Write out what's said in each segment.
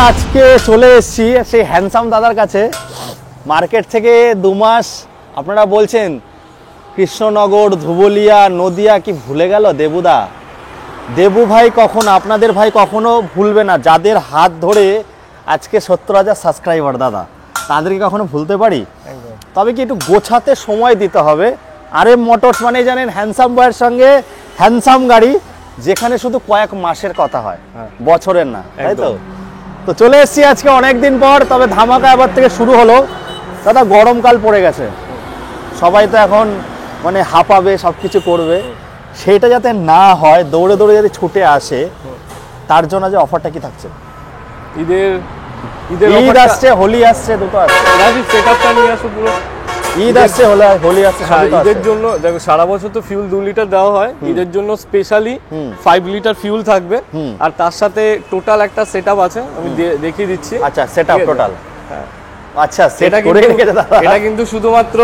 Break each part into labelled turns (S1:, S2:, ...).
S1: আজকে চলে এসেছি সেই হ্যান্ডসাম দাদার কাছে। মার্কেট থেকে 2 মাস আপনারা বলছেন কৃষ্ণনগর, ধুবুলিয়া, নদিয়া কি ভুলে গেল দেবুদা? দেবু ভাই কখনো, আপনাদের ভাই কখনো ভুলবে না। যাদের হাত ধরে আজকে 70,000 সাবস্ক্রাইবার দাদা, তাদেরকে কখনো ভুলতে পারি? তবে কি একটু গোছাতে সময় দিতে হবে। RM মোটরস মানে জানেন হ্যান্ডসাম বয়ের সঙ্গে হ্যান্ডসাম গাড়ি, যেখানে শুধু কয়েক মাসের কথা হয়, বছরের না, তাই তো? তো চলে এসেছি আজকে অনেক দিন পর। তবে ধামাকা এবার থেকে শুরু হলো দাদা। গরমকাল পড়ে গেছে, সবাই তো এখন মানে হাঁপাবে, সব কিছু করবে। সেইটা যাতে না হয়, দৌড়ে দৌড়ে যদি ছুটে আসে, তার জন্য যে অফারটা কি থাকছে? ঈদ আসছে, হোলি আসছে, দুটো আসছে।
S2: সেটআপটা নিয়ে আসো পুরো।
S1: ঈদ আসছে, হোলি আসছে,
S2: ঈদের জন্য দেখো সারা বছর তো ফিউল 2 লিটার দেওয়া হয়, ঈদের জন্য স্পেশালি 5 লিটার ফিউল থাকবে। আর তার সাথে টোটাল একটা সেটআপ আছে, আমি দেখিয়ে দিচ্ছি।
S1: আচ্ছা, সেটআপ টোটাল।
S2: হ্যাঁ,
S1: আচ্ছা, সেটা করে রেখেছে দাদা।
S2: এটা কিন্তু শুধুমাত্র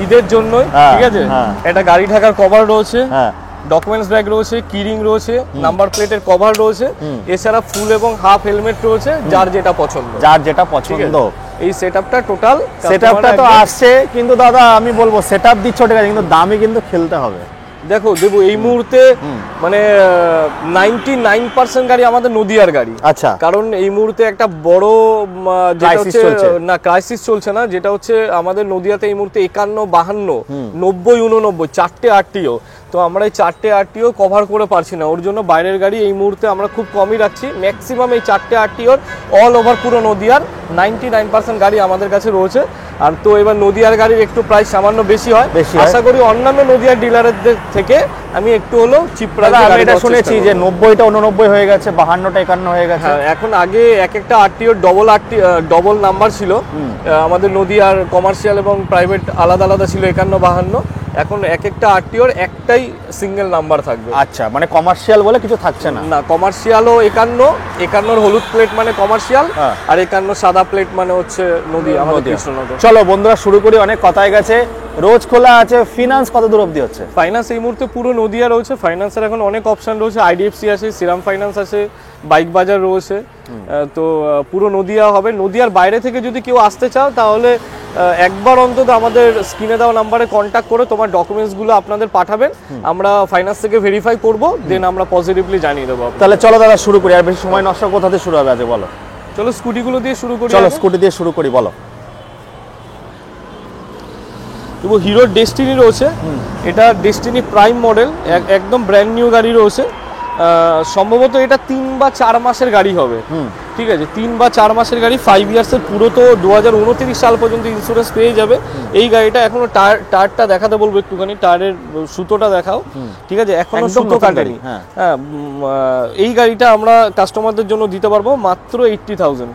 S2: ঈদের জন্যই, ঠিক আছে? এটা গাড়ি ঢাকার কভার রয়েছে, ডকুমেন্টস ব্যাগ রয়েছে, কিরিং রয়েছে, নাম্বার প্লেটের কভার রয়েছে, এছাড়া ফুল এবং হাফ হেলমেট রয়েছে, যার যেটা পছন্দ। এই সেটআপটা টোটাল
S1: সেটআপটা তো আসছে, কিন্তু দাদা আমি বলবো সেটআপ দিচ্ছ ঠিক আছে, কিন্তু দামে কিন্তু খেলতে হবে।
S2: দেখো দেবু, এই মুহূর্তে মানে 99% গাড়ি আমাদের নদিয়ার গাড়ি।
S1: আচ্ছা,
S2: কারণ এই মুহূর্তে একটা বড় যেটা হচ্ছে না, ক্রাইসিস চলছে না, যেটা হচ্ছে আমাদের নদিয়াতে এই মুহূর্তে 51, 52, 90, 89 চারটে আরটিও। তো আমরা এই চারটে আরটিও কভার করে পারছি না, ওর জন্য বাইরের গাড়ি এই মুহূর্তে আমরা খুব কমই রাখছি। ম্যাক্সিমাম এই চারটে আরটিওর অল ওভার পুরো নদিয়ার 99% গাড়ি আমাদের কাছে রয়েছে। আর তো এবার নদিয়ার গাড়ির একটু প্রাইস সামান্য বেশি হয়। আশা করি অন্যান্য নদিয়ার ডিলারদের থেকে আমি একটু হলেও চিপ প্রাইসে গাড়ি
S1: এটা শুনেছি যে 90টা 89 হয়ে গেছে, 52টা 51 হয়ে গেছে।
S2: এখন আগে এক একটা আরটিওর ডবল নাম্বার ছিল। আমাদের নদিয়ার কমার্শিয়াল এবং প্রাইভেট আলাদা আলাদা ছিল 51, 52। এখন এক একটা আরটিওর একটাই সিঙ্গেল নাম্বার থাকবে।
S1: আচ্ছা, মানে কমার্শিয়াল বলে কিছু থাকছে না?
S2: না, কমার্শিয়ালও 51 হলুদ প্লেট মানে কমার্শিয়াল, আর 51 সাদা প্লেট মানে হচ্ছে নদিয়া, আমাদের কৃষ্ণনগর।
S1: চলো বন্ধুরা শুরু করি, অনেক কথাই গেছে। রোজ খোলা আছে। ফিনান্স কত দূর অবধি হচ্ছে?
S2: ফাইন্যান্স এই মুহূর্তে পুরো নদিয়া রয়েছে। ফাইন্যান্সের এখন অনেক অপশন রয়েছে। IDFC আছে, শ্রীরাম ফাইন্যান্স আছে, বাইক বাজার রয়েছে। তো পুরো নদিয়া হবে। নদিয়ার বাইরে থেকে যদি কেউ আসতে চাও, তাহলে একবার অন্তত আমাদের স্ক্রিনে দেওয়া নাম্বারে কন্ট্যাক্ট করে তোমার ডকুমেন্টসগুলো আপনাদের পাঠাবেন, আমরা ফাইন্যান্স থেকে ভেরিফাই করব, দেন আমরা পজিটিভলি জানিয়ে দেবো।
S1: তাহলে চলো দাদা শুরু করি, আর বেশি সময় নষ্ট কোথা থেকে শুরু হবে আজ বলো?
S2: চলো স্কুটিগুলো দিয়ে শুরু করি।
S1: চলো স্কুটি দিয়ে শুরু করি, বলো।
S2: হিরোর ডেস্টিনি রয়েছে, এটা ডেস্টিনি প্রাইম মডেল, একদম ব্র্যান্ড নিউ গাড়ি রয়েছে। সম্ভবত এটা 3 বা 4 মাসের গাড়ি হবে, ঠিক আছে? 3 বা 4 মাসের গাড়ি, 5 ইয়ার্সের। পুরো তো 2029 সাল পর্যন্ত ইন্স্যুরেন্স পেয়ে যাবে। এই গাড়িটা এখনো টায়ারটা দেখাতে বলবো একটুখানি, টায়ারের সুতোটা দেখাও, ঠিক আছে? এখনো সুতো কাটেনি। হ্যাঁ, এই গাড়িটা আমরা কাস্টমারদের জন্য দিতে পারবো মাত্র 80,000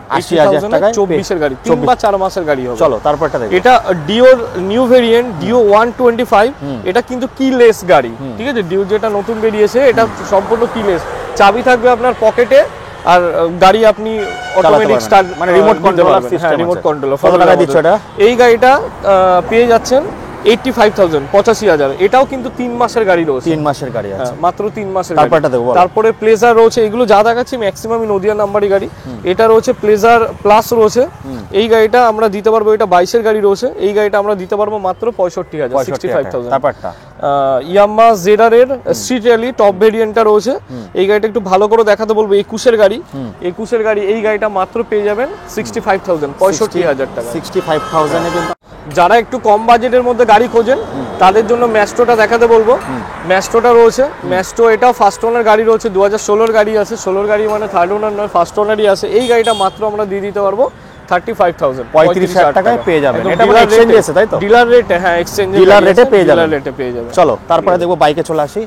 S2: টাকায়। 24-এর গাড়ি, 3 বা 4 মাসের গাড়ি হবে।
S1: চলো তারপরটা দেখো।
S2: এটা ডিওর নিউ ভেরিয়েন্ট, ডিও 125। এটা কিন্তু কিলেস গাড়ি, ঠিক আছে? ডিও যেটা নতুন বেরিয়েছে, এটা সম্পূর্ণ কিলেস। চাবি থাকবে আপনার পকেটে, আর গাড়ি আপনি অটোমেটিক স্টার্ট মানে remote controller system, remote controller.
S1: কত টাকা দিচ্ছ এটা?
S2: এই গাড়িটা পেয়ে যাচ্ছেন 85,000, 85,000। এটাও কিন্তু 3 মাসের গাড়ি রয়েছে।
S1: 3 মাসের গাড়ি আছে,
S2: মাত্র 3 মাসের।
S1: তারপরে
S2: প্লেজার রয়েছে। এগুলো যা দেখাচ্ছি ম্যাক্সিমামই নদিয়া নাম্বারই গাড়ি। এটা রয়েছে প্লেজার প্লাস রয়েছে। এই গাড়িটা আমরা দিতে পারবো, এটা 22-এর গাড়ি রয়েছে। এই গাড়িটা আমরা দিতে পারবো মাত্র 65,000, 65,000।
S1: তারপরটা
S2: ইয়ামাহা জেডার এর স্ট্রিট র্যালি টপ ভেরিয়েন্টটা রয়েছে। এই গাড়িটা একটু ভালো করে দেখাতে বলবো। 21-এর গাড়ি, 21-এর গাড়ি। এই গাড়িটা মাত্র পেয়ে যাবেন 65,000, 65,000 টাকা।
S1: 65,000 এ কিন্তু
S2: যারা একটু কম বাজেটের মধ্যে গাড়ি খোঁজেন, তাদের জন্য ম্যাস্ট্রোটা দেখাতে বলবো। ম্যাস্ট্রোটা রয়েছে। ম্যাস্ট্রো এটাও ফার্স্ট ওনার গাড়ি রয়েছে, 2016-এর গাড়ি আছে। 16-এর গাড়ি মানে থার্ড ওনার নয়, ফার্স্ট ওনারই আছে। এই গাড়িটা মাত্র আমরা দিয়ে দিতে পারবো 35,000,
S1: 35,000 টাকায় পেয়ে যাবেন। এটা মানে এক্সচেঞ্জ আছে, তাই তো?
S2: ডিলার রেটে, হ্যাঁ, এক্সচেঞ্জ
S1: ডিলার রেটে পেয়ে
S2: যাবেন।
S1: চলো তারপরে দেখবো বাইকে চলে আসি।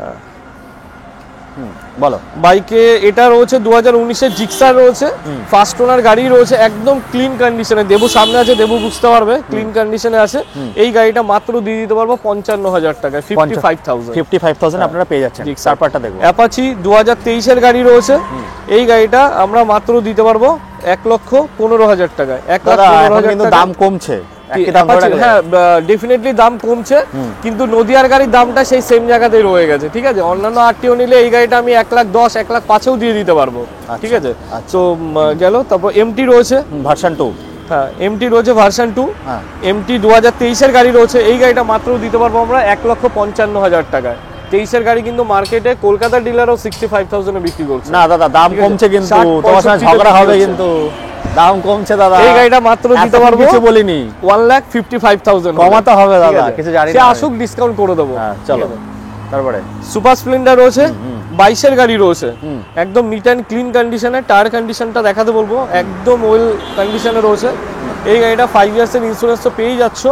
S1: বলো।
S2: বাইকে এটা রয়েছে 2019-এর জিক্সার রয়েছে, ফার্স্ট ওনার গাড়ি রয়েছে, একদম ক্লিন কন্ডিশনে। দেবু সামনে আছে, দেবু বুঝতে পারবে, ক্লিন কন্ডিশনে আছে। এই গাড়িটা মাত্র দিয়ে দিতে পারবো 55,000 টাকায়,
S1: 55,000 আপনারা পেয়ে যাচ্ছেন। তারপরটা দেখো।
S2: অ্যাপাচি 2023-এর গাড়ি রয়েছে। এই গাড়িটা আমরা মাত্র দিতে পারবো 1,15,000 টাকায়। 1,15,000
S1: কিন্তু দাম কমছে। একই দাম ধরে রাখলে?
S2: হ্যাঁ ডেফিনেটলি দাম কমছে, কিন্তু নদিয়ার গাড়ির দামটা সেই সেম জায়গাতেই রয়ে গেছে, ঠিক আছে। অন্যান্য আরটিও নিলে এই গাড়িটা আমি 1,10,000 1,05,000 দিয়ে দিতে পারবো, ঠিক আছে। তো গেল, তারপর এমটি রয়েছে
S1: ভার্সন 2।
S2: হ্যাঁ এমটি রয়েছে ভার্সন 2,
S1: হ্যাঁ
S2: এমটি 2023-এর গাড়ি রয়েছে। এই গাড়িটা মাত্র দিতে পারবো আমরা 1,55,000 টাকায়। 23-এর গাড়ি কিন্তু মার্কেটে কলকাতার ডিলারও 65,000 এ বিক্রি করছে।
S1: না দাদা দাম
S2: ঠিক আছে?
S1: কমছে, কিন্তু
S2: 60,
S1: তোমার সাথে
S2: 65
S1: ঝগড়া হবে,
S2: হচ্ছে।
S1: কিন্তু দাম কমছে দাদা।
S2: এই গাড়িটা মাত্র দিতে
S1: এত
S2: পারবো,
S1: কিছু বলিনি,
S2: 1,55,000
S1: কমাতে হবে
S2: ঠিক
S1: দাদা,
S2: আছে?
S1: কিছু জানি
S2: সে
S1: না।
S2: আসুক ডিসকাউন্ট করে দেবো।
S1: হ্যাঁ চলো তারপরে।
S2: সুপার স্প্লেন্ডার রয়েছে, 22-এর গাড়ি রয়েছে, একদম নিট অ্যান্ড ক্লিন কন্ডিশনে। টায়ার কন্ডিশনটা দেখাতে বলবো, একদম ওয়েল কন্ডিশনে রয়েছে। এই গাড়িটা 5 ইয়ার্সের ইন্স্যুরেন্স তো পেয়ে যাচ্ছ।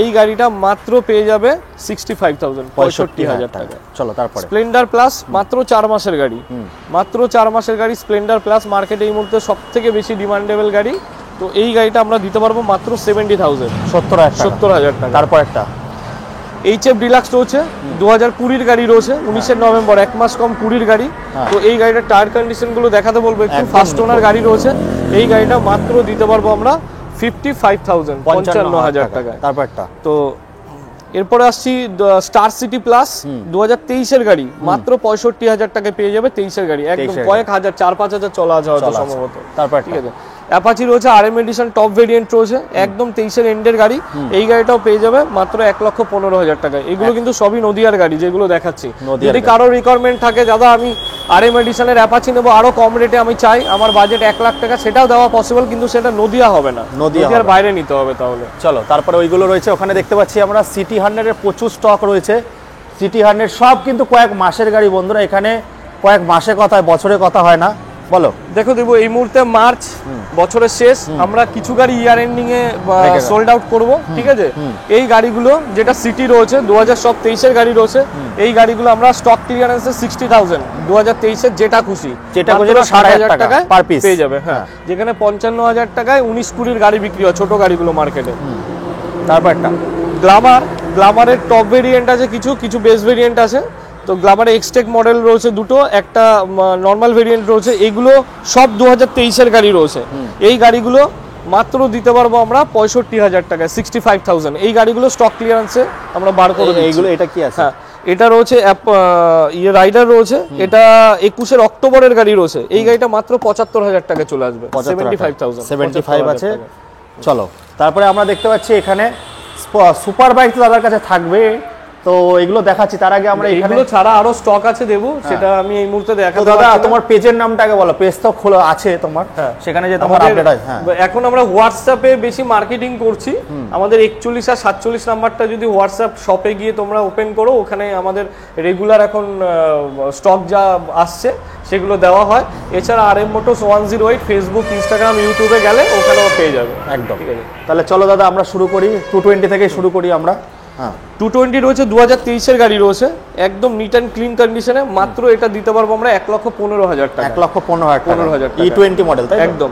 S2: এই গাড়িটা মাত্র পেয়ে যাবে 65,000, 65,000 টাকা।
S1: চলো তারপরে।
S2: স্প্লেন্ডার প্লাস মাত্র 4 মাসের গাড়ি, মাত্র 4 মাসের গাড়ি স্প্লেন্ডার প্লাস, মার্কেটে এই মুহূর্তে সব থেকে বেশি ডিমান্ডেবল গাড়ি। তো এই গাড়িটা আমরা দিতে পারবো মাত্র 70,000, 70,000 টাকা।
S1: তারপর একটা
S2: এইচএফ ডিলাক্স রয়েছে, 2020-র গাড়ি রয়েছে, 19 নভেম্বর, 1 মাস কম 20-র গাড়ি। তো এই গাড়িটার টায়ার কন্ডিশন গুলো দেখাতে বলবো একটু। ফার্স্ট ওনার গাড়ি রয়েছে, এই গাড়িটা মাত্র দিতে পারবো আমরা 55,000, 55,000 টাকায়।
S1: তারপর একটা
S2: তো এরপরে আসছি স্টার সিটি প্লাস, 2023-এর গাড়ি, মাত্র 65,000 টাকায় পেয়ে যাবে। 23-এর গাড়ি একদম কয়েক হাজার, 4-5 হাজার চলা আছে হয়তো সম্ভবত।
S1: তারপর
S2: ঠিক আছে। অ্যাপাচি রয়েছে, আরএম এডিশন টপ ভেরিয়েন্ট রয়েছে, একদম 23-এর এন্ডের গাড়ি। এই গাড়িটাও পেয়ে যাবে মাত্র 1,15,000 টাকায়। এগুলো কিন্তু সবই নদিয়ার গাড়ি যেগুলো দেখাচ্ছি। যদি কারো রিকোয়ারমেন্ট থাকে দাদা আমি আরএম এডিশনের অ্যাপাচি নেবো আরো কম রেটে, আমি চাই আমার বাজেট 1 লাখ টাকা, সেটাও দেওয়া পসিবল, কিন্তু সেটা নদিয়া হবে না, নদিয়ার বাইরে নিতে হবে তাহলে।
S1: চলো তারপরে ওইগুলো রয়েছে। ওখানে দেখতে পাচ্ছি আমরা সিটি 100-এর প্রচুর স্টক রয়েছে। সিটি 100 সব কিন্তু কয়েক মাসের গাড়ি বন্ধুরা, এখানে কয়েক মাসে কথা হয়, বছরে কথা হয় না। বলো।
S2: দেখো দেবো, এই মুহূর্তে মার্চ, বছরের শেষ, আমরা কিছু গাড়ি ইয়ার এন্ডিং এ সোল্ড আউট করব, ঠিক আছে। এই গাড়িগুলো যেটা সিটি রয়েছে 2023-এর গাড়ি রয়েছে, এই গাড়িগুলো আমরা স্টক ক্লিয়ারেন্সে 60,000, 2023-এর যেটা খুশি 60,000 টাকায়
S1: পার পিস
S2: পেয়ে যাবে। হ্যাঁ, যেখানে 55,000 টাকায় 19-20 গাড়ি বিক্রি হয় ছোট গাড়িগুলো মার্কেটে।
S1: তারপর একটা
S2: গ্লামারের টপ ভেরিয়েন্ট আছে, কিছু কিছু বেস ভেরিয়েন্ট আছে। তো গ্লামারের এক্সটেক মডেল রয়েছে দুটো, একটা নর্মাল ভেরিয়েন্ট রয়েছে। এগুলো সব 2023-এর গাড়ি রয়েছে। এই গাড়িগুলো মাত্র দিতে পারবো আমরা 65,000 টাকায়, 65,000। এই গাড়িগুলো স্টক ক্লিয়ারেন্সে আমরা বার করে দিই।
S1: এইগুলো এটা কি আছে?
S2: হ্যাঁ, এটা রয়েছে রাইডার রয়েছে, এটা 21-এর অক্টোবরের গাড়ি রয়েছে। এই গাড়িটা মাত্র 75,000 টাকায় চলে আসবে,
S1: 75 আছে। চলো তারপরে আমরা দেখতে পাচ্ছি এখানে সুপার বাইক তো দাদার কাছে থাকবে, তো এগুলো দেখাচ্ছি। তার আগে আমরা এখানে
S2: ছাড়া আরো স্টক আছে দেবো, সেটা আমি এই মুহূর্তে দেখাতে
S1: দাদা তোমার পেজের নামটা আগে বলো। পেজ তো খোলা আছে তোমার, সেখানে যে তোমার আপডেট হয়।
S2: এখন আমরা হোয়াটসঅ্যাপে বেশি মার্কেটিং করছি। আমাদের 41 আর 47 নাম্বারটা যদি হোয়াটসঅ্যাপ শপে গিয়ে তোমরা ওপেন করো, ওখানে আমাদের রেগুলার এখন স্টক যা আসছে সেগুলো দেওয়া হয়। এছাড়া আরএম মোটরস 108 ফেসবুক, ইনস্টাগ্রাম, ইউটিউবে গেলে ওখানেও পেয়ে যাবে।
S1: একদম ঠিক আছে। তাহলে চলো দাদা আমরা শুরু করি, 220 থেকে শুরু করি আমরা।
S2: 220 রয়েছে, 2023-এর গাড়ি রয়েছে, একদম নিট অ্যান্ড ক্লিন কন্ডিশনে। মাত্র এটা দিতে পারবো আমরা 1,15,000 টাকা,
S1: 1,15,000 E20 মডেল, তাই
S2: একদম।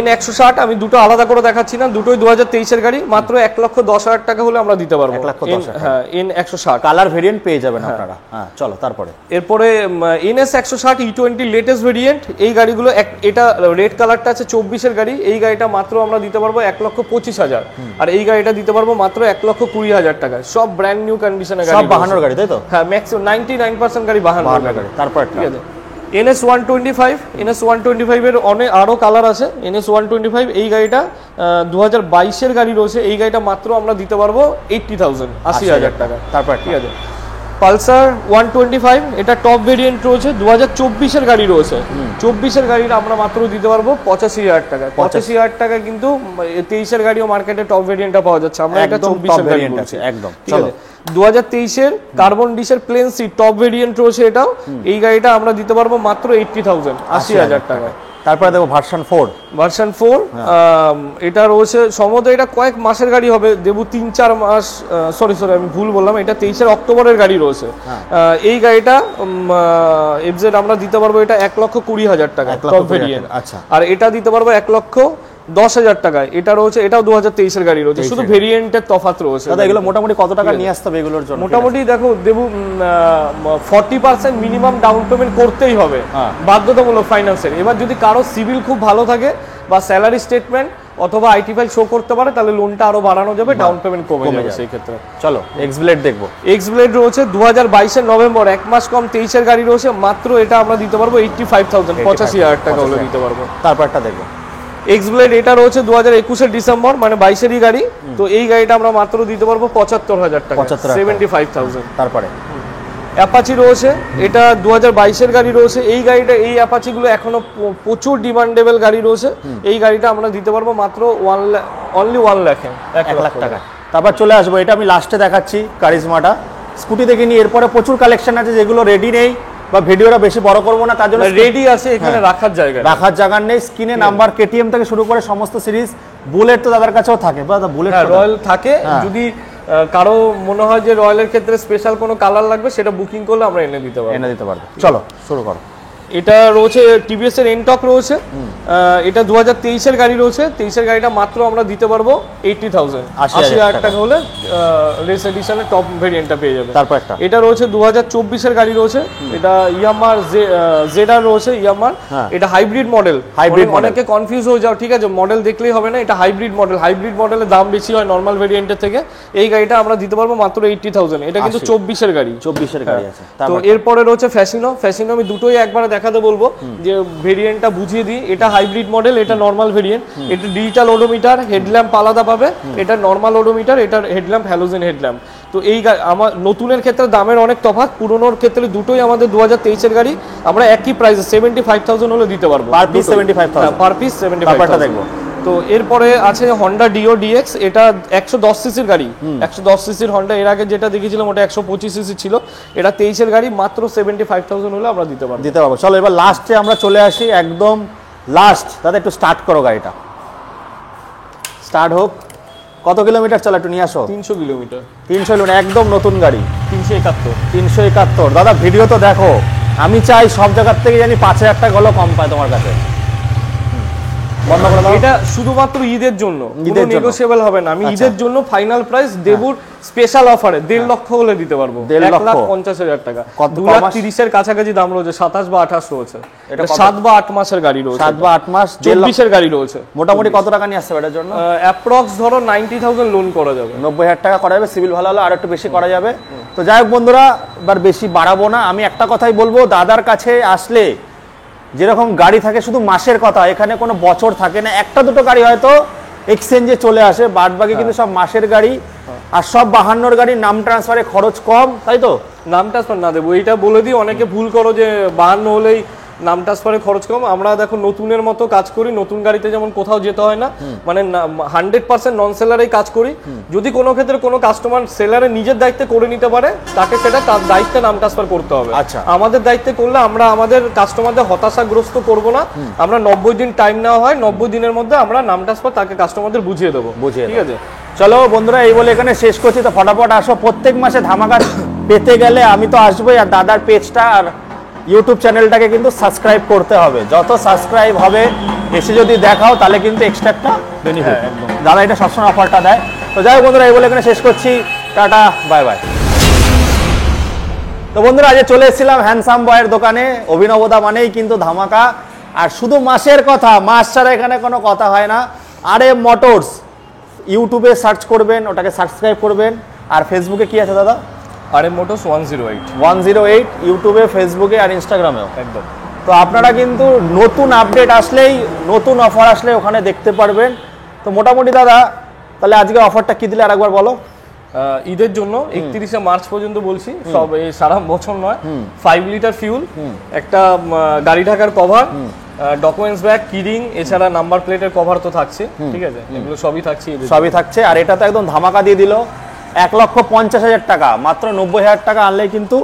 S2: N160 আমি দুটো আলাদা করে দেখাচ্ছি না, দুটোই 2023-এর গাড়ি। মাত্র 1,10,000 টাকা হলে আমরা দিতে পারবো। হ্যাঁ, N160
S1: কালার ভেরিয়েন্ট পেয়ে যাবেন আপনারা। হ্যাঁ চলো তারপরে।
S2: এরপরে NS160 E20 লেটেস্ট ভেরিয়েন্ট। এই গাড়িগুলো এটা রেড কালারটা আছে, 24-এর গাড়ি। এই গাড়িটা মাত্র আমরা দিতে পারবো 1,25,000, আর এই গাড়িটা দিতে পারবো মাত্র 1,20,000 টাকায়। সব ব্র্যান্ড নিউ কন্ডিশনের গাড়ি,
S1: সব বাহানোর গাড়ি, তাই তো?
S2: হ্যাঁ, ম্যাক্সিমাম 99% গাড়ি বাহানোর গাড়ি।
S1: তারপর
S2: ঠিক আছে। NS125 এর অনেক আরো কালার আছে। NS125 এই গাড়িটা 2022-এর গাড়ি রয়েছে। এই গাড়িটা মাত্র আমরা দিতে পারবো 80,000, 80,000 টাকা।
S1: তারপর
S2: ঠিক আছে। পালসার 125 এটা টপ ভেরিয়েন্ট রয়েছে, 2024-এর গাড়ি রয়েছে। 24-এর গাড়িটা আমরা মাত্র দিতে পারবো 85,000 টাকা। 85,000 টাকা কিন্তু 23-এর গাড়িও মার্কেটে টপ ভেরিয়েন্টটা পাওয়া যাচ্ছে। আমরা এটা 24-এর গাড়ি বলছি
S1: একদম।
S2: চলো 2023-এর কার্বন ডিসের প্লেন সি টপ ভেরিয়েন্ট রয়েছে এটাও। এই গাড়িটা আমরা দিতে পারবো মাত্র 80,000, 80,000 টাকা।
S1: তারপরে দেখো ভার্সন 4,
S2: এটা রয়েছে সম্ভবত এটা কয়েক মাসের গাড়ি হবে দেবু, 3-4 মাস। সরি আমি ভুল বললাম, এটা 23-এর অক্টোবরের গাড়ি রয়েছে। এই গাড়িটা এফজেড আমরা দিতে পারবো এটা 1,20,000 টাকা টপ ভেরিয়েন্ট। আচ্ছা, আর এটা দিতে পারবো 1,10,000 টাকায়। এটা রয়েছে, এটাও 2023-এর গাড়ি রয়েছে, শুধু ভেরিয়েন্টের তফাৎ রয়েছে।
S1: দাদা এগুলো মোটামুটি কত টাকা নিয়ে আসতে হবে এগুলোর জন্য?
S2: মোটামুটি দেখো দেবু 40% মিনিমাম ডাউন পেমেন্ট করতেই হবে, বাধ্যতামূলক ফাইন্যান্সের। এবার যদি কারো সিভিল খুব ভালো থাকে বা স্যালারি স্টেটমেন্ট অথবা আইটি ফাইল শো করতে পারে, তাহলে লোনটা আরো বাড়ানো যাবে, ডাউন পেমেন্ট কমে যাবে সেই ক্ষেত্রে।
S1: চলো এক্স ব্লেড দেখবো।
S2: এক্স ব্লেড রয়েছে 2022 নভেম্বর, 1 মাস কম 23 গাড়ি রয়েছে, মাত্র এটা আমরা দিতে পারবো 85,000, 85,000 টাকা হলে দিতে পারবো।
S1: তারপরটা দেখবো
S2: এক্স ব্লেড, এটা রয়েছে 2021 ডিসেম্বর, মানে 22 গাড়ি। তো এই গাড়িটা আমরা মাত্র দিতে পারবো 75,000 টাকা, 75,000।
S1: তারপরে
S2: অ্যাপাচি রয়েছে, এটা 2022 গাড়ি রয়েছে। এই গাড়িটা, এই অ্যাপাচি গুলো এখনো প্রচুর ডিমান্ডেবল গাড়ি রয়েছে। এই গাড়িটা আমরা দিতে পারবো মাত্র অনলি 1 লাখ,
S1: 1 লাখ টাকা। তারপর চলে আসবো, এটা আমি লাস্টে দেখাচ্ছি কারিজমাটা, স্কুটি দেখিনি। এরপরে প্রচুর কালেকশন আছে যেগুলো রেডি নেই, বা ভিডিওটা বেশি বড় করবো না, তার জন্য
S2: রেডি আছে এখানে রাখার জায়গা
S1: নেই। স্ক্রিনে নাম্বার কেটিএম থেকে শুরু করে সমস্ত সিরিজ, বুলেট তো দাদার কাছেও থাকে, দাদা বুলেট
S2: রয়্যাল থাকে। যদি কারো মনে হয় যে রয়্যালের ক্ষেত্রে স্পেশাল কোনো কালার লাগবে, সেটা বুকিং করলে আমরা এনে দিতে পারবো। চলো শুরু করো। এটা রয়েছে টিভিএস এর এনটক রয়েছে, এটা 2023 গাড়ি রয়েছে। 23 গাড়িটা মাত্র আমরা দিতে পারবো 80,000, 80,000 টাকা হলে রেস এডিশনের টপ ভেরিয়েন্টটা পেয়ে যাবে।
S1: তারপর একটা
S2: এটা রয়েছে 2024 গাড়ি রয়েছে, এটা ইয়ামার জেডার রয়েছে ইয়ামার। এটা হাইব্রিড মডেল, অনেকে কনফিউজ হয়ে যাও, ঠিক আছে, মডেল দেখলেই হবে না, এটা হাইব্রিড মডেল। হাইব্রিড মডেলের দাম বেশি হয় নরমাল ভেরিয়েন্টের থেকে। এই গাড়িটা আমরা দিতে পারবো মাত্র 80,000, এটা কিন্তু 24 গাড়ি আছে। তো এরপরে রয়েছে ফ্যাসিনো। আমি দুটোই একবারে দেখাতে বলবো, যে ভেরিয়েন্টটা বুঝিয়ে দিই। এটা হাইব্রিড মডেল, এটা নরমাল ভেরিয়েন্ট। এটা ডিজিটাল ওডোমিটার, হেডল্যাম্প আলাদা পাবে। এটা নরমাল ওডোমিটার, এটা হেডল্যাম্প হ্যালোজেন হেডল্যাম্প। তো এই আমার নতুনের ক্ষেত্রে দামের অনেক তফাৎ, পুরনোর ক্ষেত্রে দুটোই আমাদের 2023 গাড়ি। আমরা একই প্রাইসে 75,000 হলে দিতে পারবো,
S1: পার পিস 75,000,
S2: পার পিস 75,000
S1: দেখবো।
S2: তো এরপরে আছে হন্ডা ডিও ডিএক্স, এটা 110 সিসির গাড়ি, 110 সিসির হন্ডা। এর আগে যেটা দেখেছিলাম ওটা 125 সিসি ছিল। এটা 23 গাড়ি, মাত্র 75,000 হলে আমরা দিতে পারবো।
S1: চলো এবার লাস্টে আমরা চলে আসি, একদম লাস্ট। দাদা একটু স্টার্ট করো, গাড়িটা স্টার্ট হোক। কত কিলোমিটার চলো একটু নিয়ে আসো?
S2: 300 কিলোমিটার।
S1: 300 কিলোমিটার, একদম নতুন গাড়ি।
S2: 371।
S1: দাদা ভিডিও তো দেখো, আমি চাই সব জায়গার থেকে জানি 5,000 টাকা হলো কম পায় তোমার কাছে। বন্ধ করে দাও।
S2: এটা শুধুমাত্র ঈদের জন্য, কোনো নেগোশিয়েবল হবে না। আমি ঈদের জন্য ফাইনাল প্রাইস দেবুর স্পেশাল অফারে 1.5 লক্ষ হলে দিতে পারবো, 1,50,000 টাকা। 2,30,000 এর কাছাকাছি দাম রয়েছে, 27 বা 28 রয়েছে। এটা 7 বা 8 মাসের গাড়ি রয়েছে,
S1: 7 বা 8 মাস,
S2: 24 এর গাড়ি রয়েছে।
S1: মোটামুটি কত টাকা নিয়ে আসছে এটার জন্য?
S2: অ্যাপ্রক্স ধরো 90,000 লোন করা যাবে,
S1: 90,000 টাকা করা যাবে। সিভিল ভালো হলে আর একটু বেশি করা যাবে। তো যাই হোক বন্ধুরা, এবার বেশি বাড়াবো না। আমি একটা কথাই বলবো, দাদার কাছে আসলে যেরকম গাড়ি থাকে শুধু মাসের কথা, এখানে কোনো বছর থাকে না। একটা দুটো গাড়ি হয়তো এক্সচেঞ্জে চলে আসে, বাদ বাকি কিন্তু সব মাসের গাড়ি। আর সব 52 গাড়ির নাম ট্রান্সফারে খরচ কম, তাই তো?
S2: নাম ট্রান্সফার না দেবো, এইটা বলে দিই। অনেকে ভুল করো যে 52 হলেই নাম ট্রান্সফারে খরচ কম। আমরা দেখো নতুনের মতো কাজ করি, নতুন গাড়িতে যেমন কোথাও যেতে হয় না, মানে 100% নন সেলারেই কাজ করি। যদি কোনো ক্ষেত্রে কোনো কাস্টমার সেলারে নিজের দায়িত্বে করে নিতে পারে, তাকে সেটা তার দায়িত্বে নাম ট্রান্সফার করতে হবে।
S1: আচ্ছা,
S2: আমাদের দায়িত্বে করলে আমরা আমাদের কাস্টমারদের হতাশাগ্রস্ত করব না। আমরা 90 দিন টাইম নেওয়া হয়, 90 দিনের মধ্যে আমরা নাম ট্রান্সফার তাকে কাস্টমারদের বুঝিয়ে দেবো, ঠিক আছে?
S1: চলো বন্ধুরা, এই বলে এখানে শেষ করছি। তো ফটাফট আসো, প্রত্যেক মাসে ধামাকা পেতে গেলে আমি তো আসবোই, আর দাদার পেজটা আর ইউটিউব চ্যানেলটাকে কিন্তু সাবস্ক্রাইব করতে হবে। যত সাবস্ক্রাইব হবে, এসে যদি দেখাও, তাহলে কিন্তু এক্সট্রা একটা বেনিফিট। দাদা এটা সবসময় অফারটা দেয়। তো যাই হোক বন্ধুরা, এই বলে এখানে শেষ করছি। Tata, bye bye. তো বন্ধুরা, আজ চলে এসেছিলাম হ্যান্ডসাম বয়ের দোকানে। অভিনবতা মানেই কিন্তু ধামাকা, আর শুধু মাসের কথা, মাস ছাড়া এখানে কোনো কথা হয় না। RM মোটরস ইউটিউবে সার্চ করবেন, ওটাকে সাবস্ক্রাইব করবেন। আর ফেসবুকে কি আছে দাদা?
S2: RM মোটরস
S1: 108 ইউটিউবে, ফেসবুকে আর ইনস্টাগ্রামেও।
S2: একদম।
S1: তো আপনারা কিন্তু নতুন আপডেট আসলেই, নতুন অফার আসলে ওখানে দেখতে পারবেন। তো মোটামুটি দাদা, তাহলে আজকে অফারটা কি দিলে আরেকবার বলো।
S2: ঈদের জন্য 31শে মার্চ পর্যন্ত বলছি, সব এই সারা বছর নয়। 5 লিটার ফিউল, একটা গাড়ি ঢাকার কভার, ডকুমেন্টস ব্যাগ, কিরিং, এছাড়া নাম্বার প্লেটের কভার তো থাকছে, ঠিক আছে? এগুলো সবই থাকছে। আর এটা তো একদম ধামাকা দিয়ে দিল, 1,50,000 টাকা। মাত্র 90,000 টাকা আনলে কিন্তু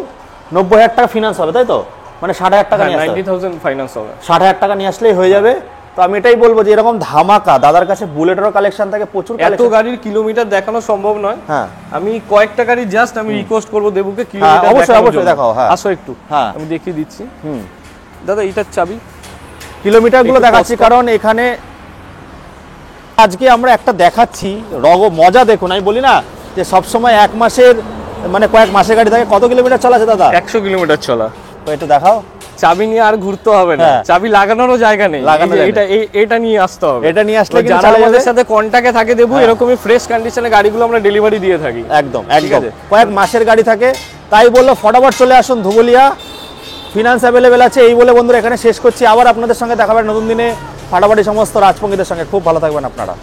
S2: 90,000 টাকা ফিনান্স হবে, তাই তো? মানে 60,000 টাকা, 90,000 ফাইন্যান্স হবে।
S1: 60,000 টাকা নিয়ে আসলেই হয়ে যাবে। তো আমি এটাই বলবো যে এরকম ধামাকা, দাদার কাছে বুলেটেরও কালেকশন থাকে প্রচুর।
S2: এত গাড়ির কিলোমিটার দেখানো সম্ভব নয়।
S1: হ্যাঁ,
S2: আমি কয়েকটা গাড়ি জাস্ট আমি রিকোয়েস্ট করবো দেবুকে কিলোমিটার
S1: অবশ্যই দেখাও। হ্যাঁ,
S2: আসো একটু, আমি দেখিয়ে দিচ্ছি। দাদা এইটার চাবি,
S1: কিলোমিটার গুলো দেখাচ্ছি, কারণ এখানে আজকে আমরা একটা দেখাচ্ছি মজা। দেখুন, আমি বলি না যে সবসময় এক মাসের, মানে কয়েক মাসের গাড়ি থাকে। কত কিলোমিটার চলা আছে দাদা?
S2: 100 কিলোমিটার চলা।
S1: তো একটু দেখাও।
S2: চাবি নিয়ে আর ঘুরতে হবে না,
S1: হ্যাঁ।
S2: চাবি লাগানোরও জায়গা নেই,
S1: লাগানোর জায়গা
S2: এটা নিয়ে আসতে হবে।
S1: এটা নিয়ে আসলে
S2: তো
S1: কিন্তু
S2: যারা
S1: চলে
S2: আমাদের
S1: যাবে।
S2: সাথে কন্টাক্টে থাকে দেবো,
S1: হ্যাঁ।
S2: এরকমই ফ্রেশ কন্ডিশনে গাড়িগুলো আমরা ডেলিভারি দিয়ে থাকি।
S1: একদম
S2: ঠিক
S1: একদম
S2: আছে।
S1: কয়েক মাসের গাড়ি থাকে, তাই বললো ফটাফট চলে আসুন ধুবুলিয়া, ফিনান্স অ্যাভেলেবেল আছে। এই বলে বন্ধুরা এখানে শেষ করছি, আবার আপনাদের সঙ্গে দেখা হবে নতুন দিনে ফাটাফাটি সমস্ত রাজপঙ্গীদের সঙ্গে। খুব ভালো থাকবেন আপনারা।